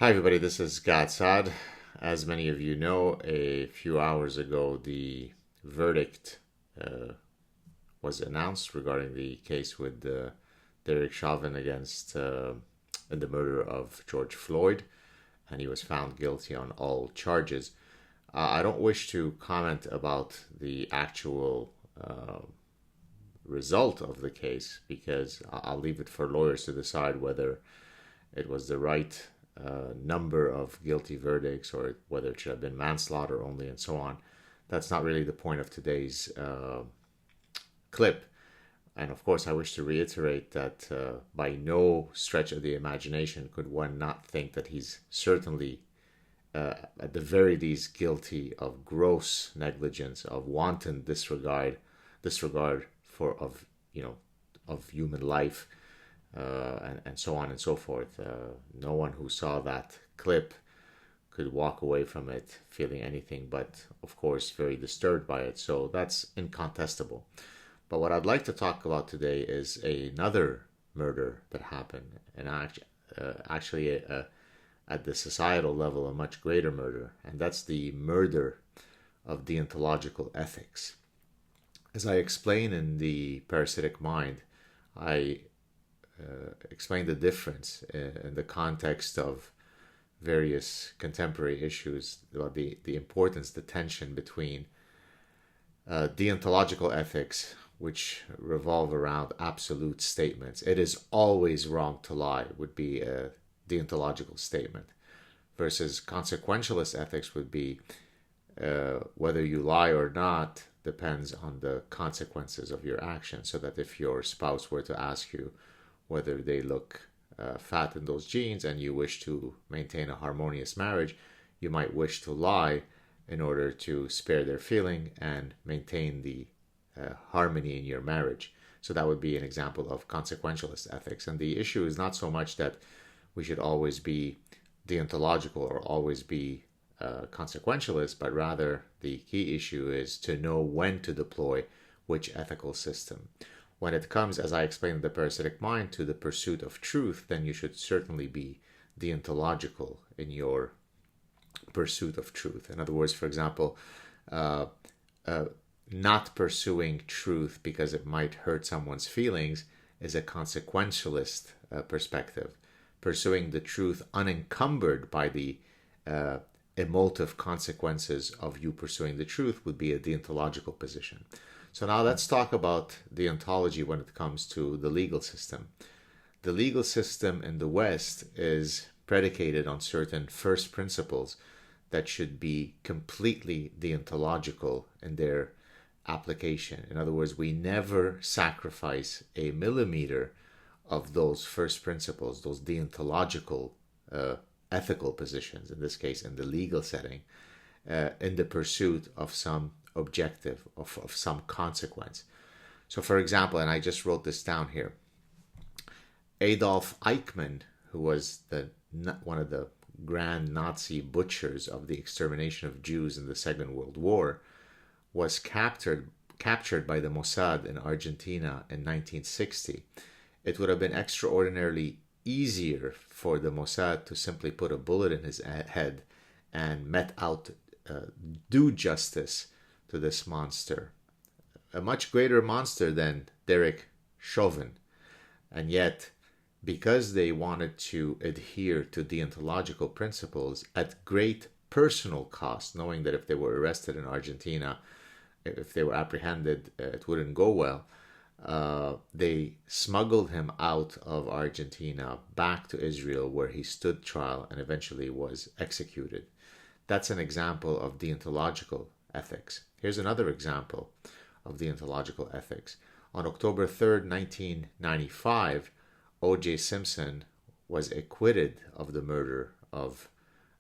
Hi, everybody. This is Gad Saad. As many of you know, a few hours ago, the verdict was announced regarding the case with Derek Chauvin against in the murder of George Floyd, and he was found guilty on all charges. I don't wish to comment about the actual result of the case because I'll leave it for lawyers to decide whether it was the right number of guilty verdicts or whether it should have been manslaughter only and so on. That's not really the point of today's clip. And of course, I wish to reiterate that by no stretch of the imagination could one not think that he's certainly, at the very least, guilty of gross negligence, of wanton disregard for of human life, and so on and so forth. No one who saw that clip could walk away from it feeling anything but, of course, very disturbed by it. So that's incontestable. But what I'd like to talk about today is another murder that happened, and actually, at the societal level, a much greater murder, and that's the murder of deontological ethics. As I explain in the Parasitic Mind, I explain the difference in the context of various contemporary issues about the importance, the tension between deontological ethics, which revolve around absolute statements. It is always wrong to lie, would be a deontological statement, versus consequentialist ethics would be whether you lie or not depends on the consequences of your actions. So that if your spouse were to ask you whether they look fat in those jeans and you wish to maintain a harmonious marriage, you might wish to lie in order to spare their feeling and maintain the harmony in your marriage. So that would be an example of consequentialist ethics. And the issue is not so much that we should always be deontological or always be consequentialist, but rather the key issue is to know when to deploy which ethical system. When it comes, as I explained in the Parasitic Mind, to the pursuit of truth, then you should certainly be deontological in your pursuit of truth. In other words, for example, not pursuing truth because it might hurt someone's feelings is a consequentialist perspective. Pursuing the truth unencumbered by the emotive consequences of you pursuing the truth would be a deontological position. So now let's talk about deontology when it comes to the legal system. The legal system in the West is predicated on certain first principles that should be completely deontological in their application. In other words, we never sacrifice a millimeter of those first principles, those deontological ethical positions, in this case in the legal setting, in the pursuit of some objective, of some consequence. So for example, and I just wrote this down here, Adolf Eichmann, who was one of the grand Nazi butchers of the extermination of Jews in the Second World War, was captured by the Mossad in Argentina in 1960. It would have been extraordinarily easier for the Mossad to simply put a bullet in his head and met out, do justice to this monster, a much greater monster than Derek Chauvin. And yet, because they wanted to adhere to deontological principles at great personal cost, knowing that if they were arrested in Argentina, if they were apprehended, it wouldn't go well, they smuggled him out of Argentina back to Israel, where he stood trial and eventually was executed. That's an example of deontological ethics. Here's another example of deontological ethics. On October 3rd, 1995, O.J. Simpson was acquitted of the murder of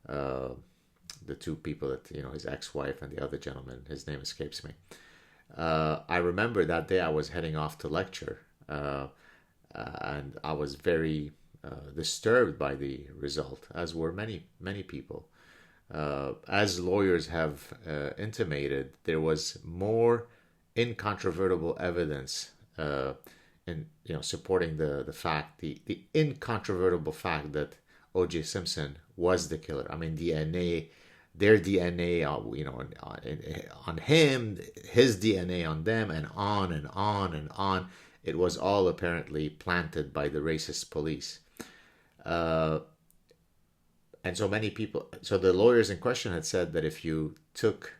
the two people that, his ex-wife and the other gentleman, his name escapes me. I remember that day I was heading off to lecture, and I was very disturbed by the result, as were many people. As lawyers have intimated, there was more incontrovertible evidence in supporting the incontrovertible fact that O.J. Simpson was the killer. I mean, their DNA, on him, his DNA on them, and on and on and on. It was all apparently planted by the racist police. And so many people, so the lawyers in question had said that if you took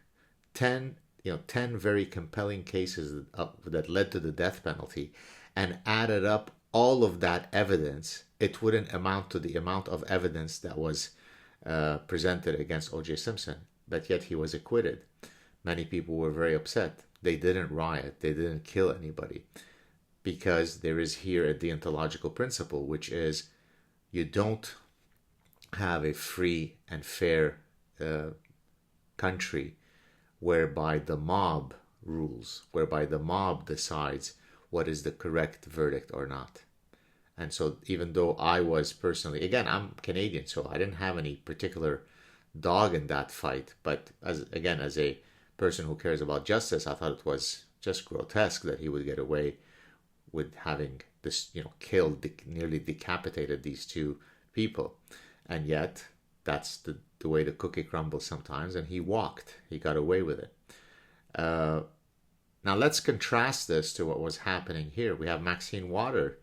10 very compelling cases that led to the death penalty and added up all of that evidence, it wouldn't amount to the amount of evidence that was presented against O.J. Simpson, but yet he was acquitted. Many people were very upset. They didn't riot, they didn't kill anybody, because there is here a deontological principle, which is you don't have a free and fair country whereby the mob rules, whereby the mob decides what is the correct verdict or not. And so even though I was personally, again, I'm Canadian, so I didn't have any particular dog in that fight, but as a person who cares about justice, I thought it was just grotesque that he would get away with having this, killed, nearly decapitated these two people. And yet, that's the way the cookie crumbles sometimes, and he got away with it. Now let's contrast this to what was happening here. We have Maxine Waters,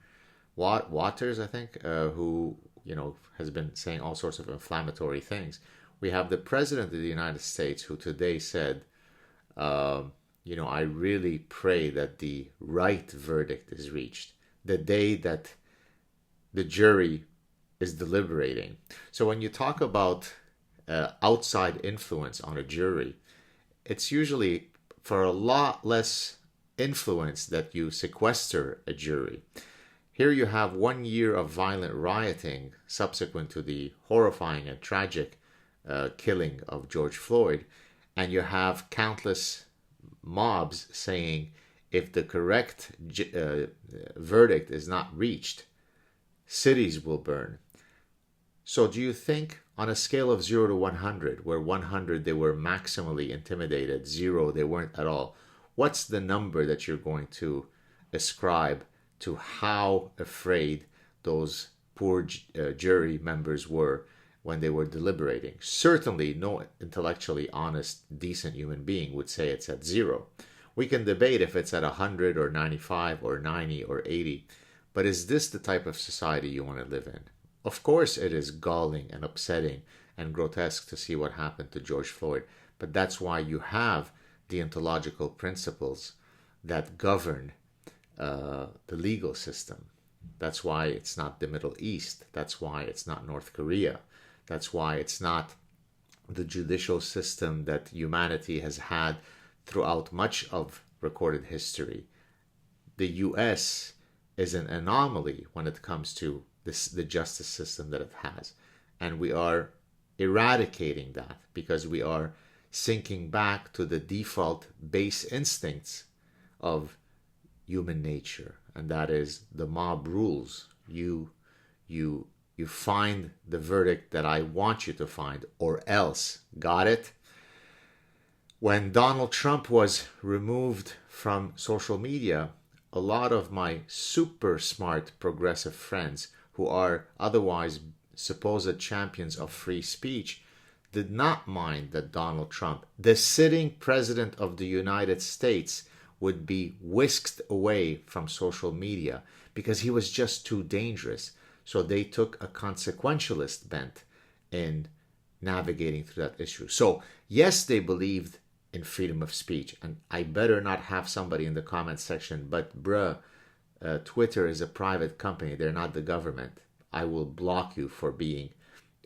I think, who, has been saying all sorts of inflammatory things. We have the President of the United States, who today said, I really pray that the right verdict is reached the day that the jury is deliberating. So when you talk about outside influence on a jury, it's usually for a lot less influence that you sequester a jury. Here you have 1 year of violent rioting subsequent to the horrifying and tragic killing of George Floyd, and you have countless mobs saying if the correct verdict is not reached, cities will burn. So do you think on a scale of 0 to 100, where 100 they were maximally intimidated, 0 they weren't at all, what's the number that you're going to ascribe to how afraid those poor jury members were when they were deliberating? Certainly no intellectually honest, decent human being would say it's at 0. We can debate if it's at 100 or 95 or 90 or 80, but is this the type of society you want to live in? Of course it is galling and upsetting and grotesque to see what happened to George Floyd, but that's why you have deontological principles that govern the legal system. That's why it's not the Middle East. That's why it's not North Korea. That's why it's not the judicial system that humanity has had throughout much of recorded history. The US is an anomaly when it comes to the justice system that it has. And we are eradicating that because we are sinking back to the default base instincts of human nature, and that is the mob rules. You find the verdict that I want you to find, or else. Got it? When Donald Trump was removed from social media, a lot of my super smart progressive friends who are otherwise supposed champions of free speech did not mind that Donald Trump, the sitting president of the United States, would be whisked away from social media because he was just too dangerous. So they took a consequentialist bent in navigating through that issue. So yes, they believed in freedom of speech. And I better not have somebody in the comment section, but Twitter is a private company. They're not the government. I will block you for being,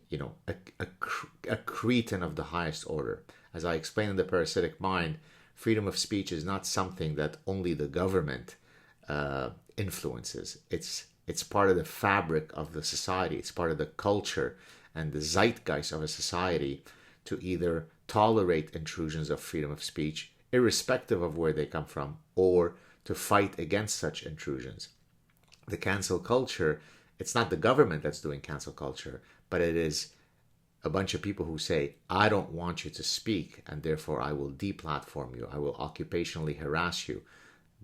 a cretin of the highest order. As I explained in the Parasitic Mind, freedom of speech is not something that only the government influences. It's part of the fabric of the society. It's part of the culture and the zeitgeist of a society to either tolerate intrusions of freedom of speech, irrespective of where they come from, or to fight against such intrusions. The cancel culture, it's not the government that's doing cancel culture, but it is a bunch of people who say, I don't want you to speak, and therefore I will deplatform you. I will occupationally harass you.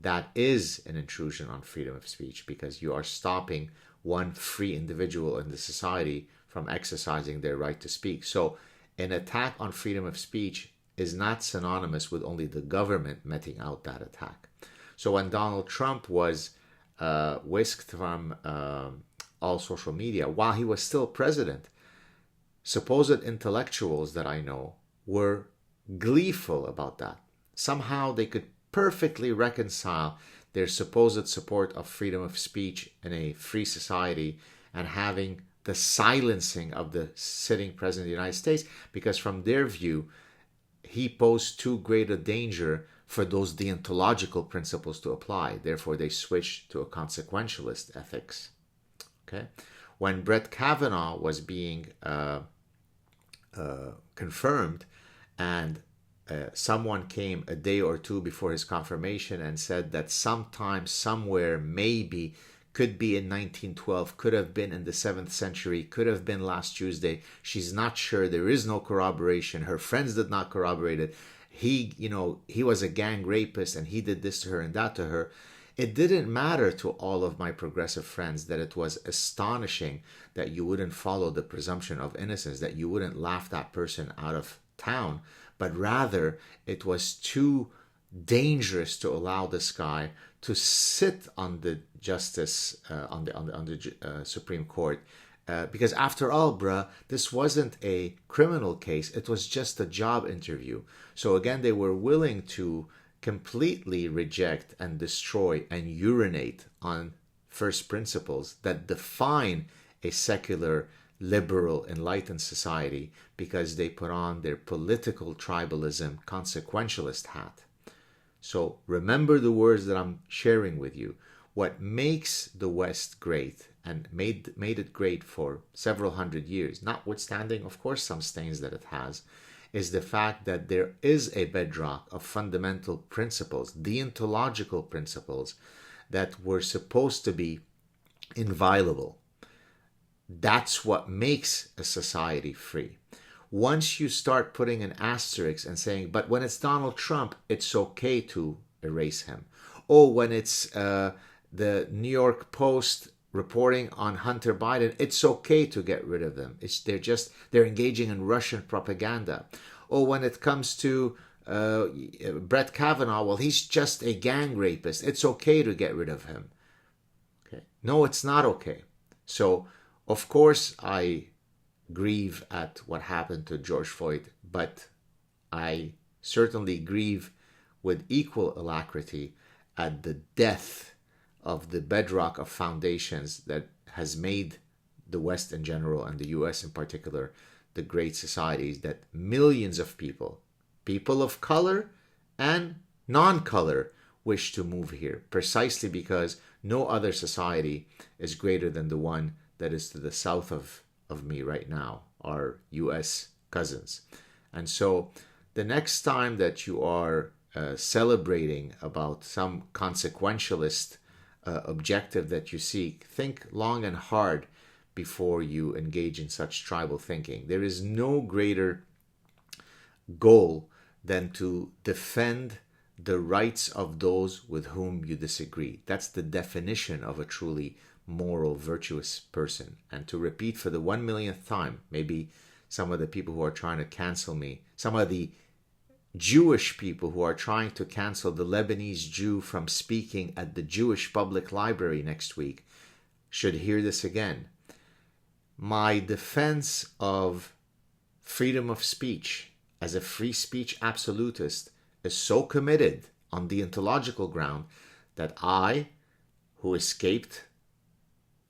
That is an intrusion on freedom of speech because you are stopping one free individual in the society from exercising their right to speak. So an attack on freedom of speech is not synonymous with only the government meting out that attack. So when Donald Trump was whisked from all social media, while he was still president, supposed intellectuals that I know were gleeful about that. Somehow they could perfectly reconcile their supposed support of freedom of speech in a free society and having the silencing of the sitting president of the United States, because from their view, he posed too great a danger for those deontological principles to apply. Therefore, they switched to a consequentialist ethics. Okay, when Brett Kavanaugh was being confirmed, and someone came a day or two before his confirmation and said that sometime, somewhere, maybe, could be in 1912, could have been in the 7th century, could have been last Tuesday. She's not sure. There is no corroboration. Her friends did not corroborate it. He was a gang rapist and he did this to her and that to her. It didn't matter to all of my progressive friends that it was astonishing that you wouldn't follow the presumption of innocence, that you wouldn't laugh that person out of town, but rather it was too dangerous to allow this guy to sit on the justice on the Supreme Court, because after all, bruh, this wasn't a criminal case. It was just a job interview. So again, they were willing to completely reject and destroy and urinate on first principles that define a secular, liberal, enlightened society, because they put on their political tribalism, consequentialist hat. So remember the words that I'm sharing with you. What makes the West great and made it great for several hundred years, notwithstanding, of course, some stains that it has, is the fact that there is a bedrock of fundamental principles, deontological principles, that were supposed to be inviolable. That's what makes a society free. Once you start putting an asterisk and saying, but when it's Donald Trump, it's okay to erase him. Oh, when it's the New York Post reporting on Hunter Biden, it's okay to get rid of them. They're engaging in Russian propaganda. Or when it comes to Brett Kavanaugh, well, he's just a gang rapist. It's okay to get rid of him. Okay. No, it's not okay. So, of course, I grieve at what happened to George Floyd, but I certainly grieve with equal alacrity at the death of the bedrock of foundations that has made the West in general and the US in particular the great societies that millions of people of color and non-color, wish to move here, precisely because no other society is greater than the one that is to the south of me right now, our US cousins. And so the next time that you are celebrating about some consequentialist objective that you seek, think long and hard before you engage in such tribal thinking. There is no greater goal than to defend the rights of those with whom you disagree. That's the definition of a truly moral, virtuous person. And to repeat for the 1 millionth time, maybe some of the people who are trying to cancel me, some of the Jewish people who are trying to cancel the Lebanese Jew from speaking at the Jewish Public Library next week, should hear this again. My defense of freedom of speech as a free speech absolutist is so committed on deontological ground that I, who escaped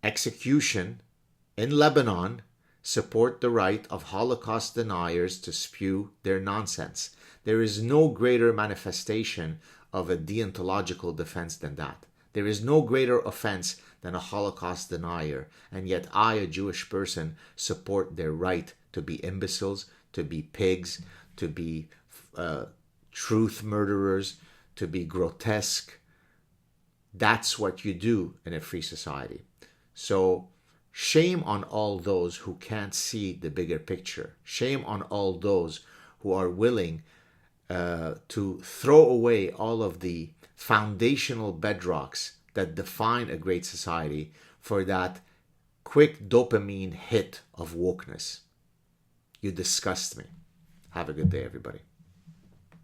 execution in Lebanon, support the right of Holocaust deniers to spew their nonsense. There is no greater manifestation of a deontological defense than that. There is no greater offense than a Holocaust denier, and yet I, a Jewish person, support their right to be imbeciles, to be pigs, to be truth murderers, to be grotesque. That's what you do in a free society. So shame on all those who can't see the bigger picture. Shame on all those who are willing to throw away all of the foundational bedrocks that define a great society for that quick dopamine hit of wokeness. You disgust me. Have a good day, everybody.